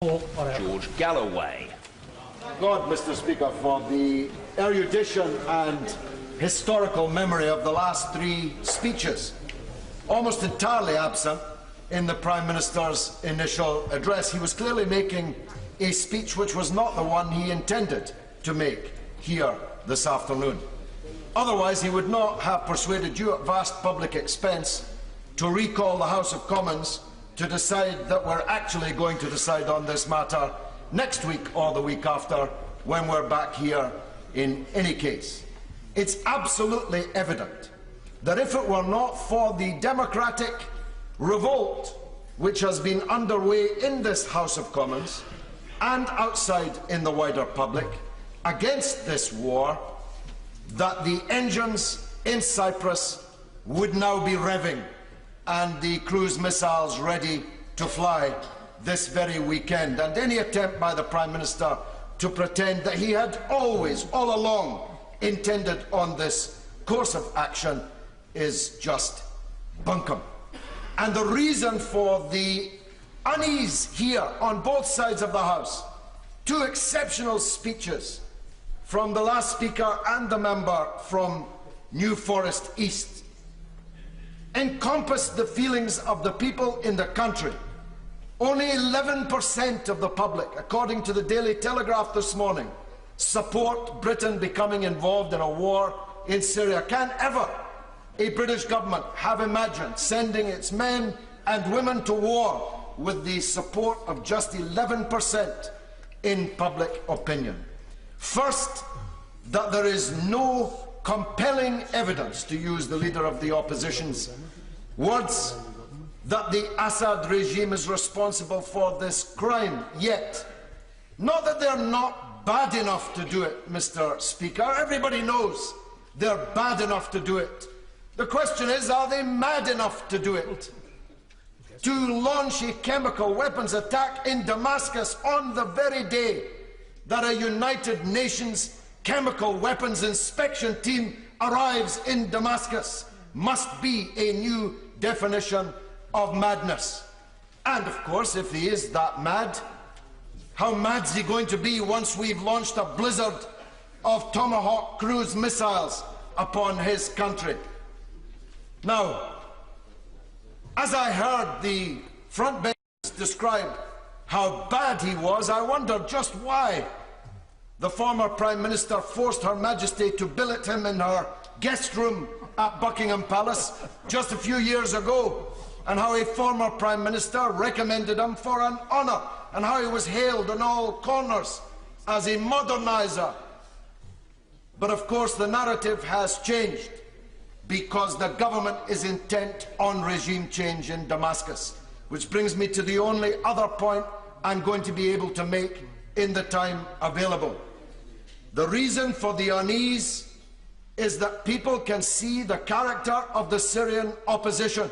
George Galloway. God, Mr. Speaker, for the erudition and historical memory of the last three speeches, almost entirely absent in the Prime Minister's initial address. He was clearly making a speech which was not the one he intended to make here this afternoon. Otherwise, he would not have persuaded you at vast public expense to recall the House of Commons to decide that we're actually going to decide on this matter next week or the week after, when we're back here in any case. It's absolutely evident that if it were not for the democratic revolt which has been underway in this House of Commons and outside in the wider public against this war, that the engines in Cyprus would now be revving and the cruise missiles ready to fly this very weekend. And any attempt by the Prime Minister to pretend that he had always, all along, intended on this course of action is just bunkum. And the reason for the unease here on both sides of the House, two exceptional speeches from the last speaker and the member from New Forest East, encompassed the feelings of the people in the country. Only 11% of the public, according to the Daily Telegraph this morning, support Britain becoming involved in a war in Syria. Can ever a British government have imagined sending its men and women to war with the support of just 11% in public opinion? First, that there is no compelling evidence, to use the leader of the opposition's words, that the Assad regime is responsible for this crime yet. Not that they're not bad enough to do it, Mr. Speaker. Everybody knows they're bad enough to do it. The question is, are they mad enough to do it? To launch a chemical weapons attack in Damascus on the very day that a United Nations chemical weapons inspection team arrives in Damascus must be a new definition of madness. And of course, if he is that mad, how mad is he going to be once we've launched a blizzard of Tomahawk cruise missiles upon his country? Now, as I heard the front bench describe how bad he was, I wondered just why the former Prime Minister forced Her Majesty to billet him in her guest room at Buckingham Palace just a few years ago, and how a former Prime Minister recommended him for an honour, and how he was hailed in all corners as a moderniser. But of course the narrative has changed, because the government is intent on regime change in Damascus, which brings me to the only other point I'm going to be able to make in the time available. The reason for the unease is that people can see the character of the Syrian opposition.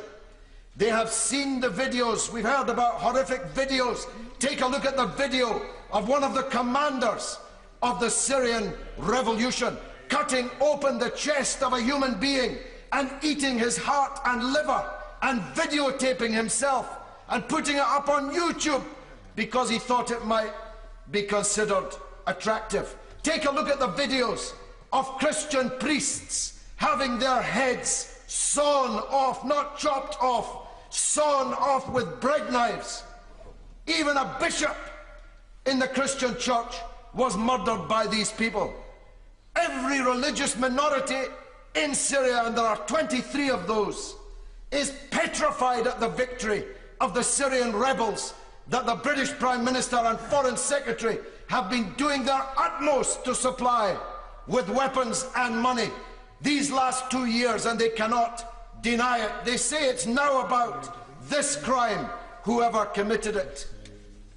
They have seen the videos. We've heard about horrific videos. Take a look at the video of one of the commanders of the Syrian revolution cutting open the chest of a human being and eating his heart and liver and videotaping himself and putting it up on YouTube because he thought it might be considered attractive. Take a look at the videos of Christian priests having their heads sawn off, not chopped off, sawn off with bread knives. Even a bishop in the Christian church was murdered by these people. Every religious minority in Syria, and there are 23 of those, is petrified at the victory of the Syrian rebels that the British Prime Minister and Foreign Secretary have been doing their utmost to supply with weapons and money these last 2 years, and they cannot deny it. They say it's now about this crime, whoever committed it.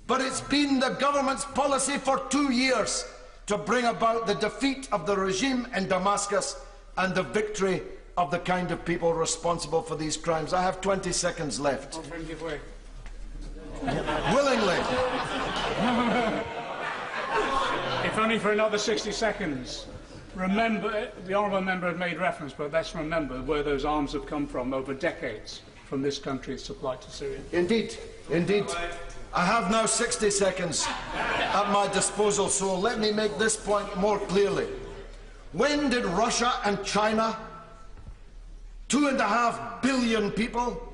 But it's been the government's policy for 2 years to bring about the defeat of the regime in Damascus and the victory of the kind of people responsible for these crimes. I have 20 seconds left. Willingly. If only for another 60 seconds. Remember, the honourable member had made reference, but let's remember where those arms have come from over decades from this country supplied to Syria. Indeed, indeed. I have now 60 seconds at my disposal, so let me make this point more clearly. When did Russia and China, 2.5 billion people,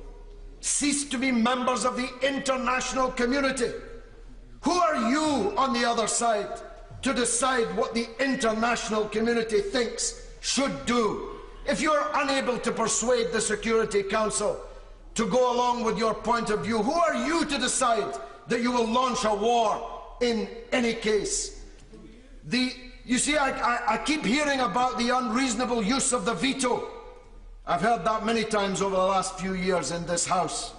cease to be members of the international community? Who are you on the other side to decide what the international community thinks should do? If you're unable to persuade the Security Council to go along with your point of view, who are you to decide that you will launch a war in any case? You see, I keep hearing about the unreasonable use of the veto. I've heard that many times over the last few years in this House.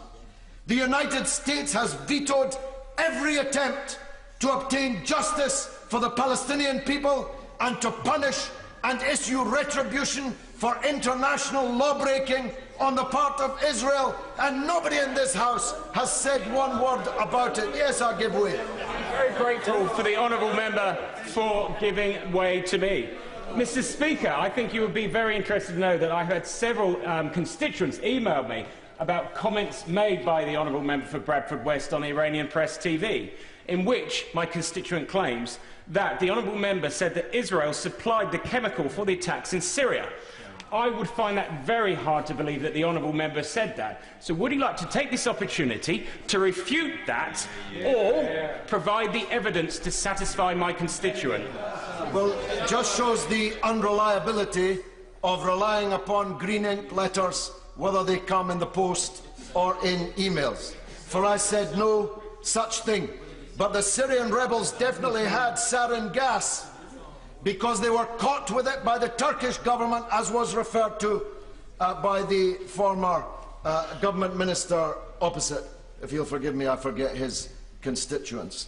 The United States has vetoed every attempt to obtain justice for the Palestinian people and to punish and issue retribution for international law-breaking on the part of Israel, and nobody in this House has said one word about it. Yes, I'll give way. I'm very grateful for the honourable member for giving way to me. Mr. Speaker, I think you would be very interested to know that I've had several constituents email me about comments made by the honourable member for Bradford West on Iranian Press TV, in which my constituent claims that the honourable member said that Israel supplied the chemical for the attacks in Syria. I would find that very hard to believe that the honourable member said that. So would he like to take this opportunity to refute that or provide the evidence to satisfy my constituent? Well, it just shows the unreliability of relying upon green ink letters, whether they come in the post or in emails. For I said no such thing. But the Syrian rebels definitely had sarin gas, because they were caught with it by the Turkish government, as was referred to by the former government minister opposite. If you'll forgive me, I forget his constituents.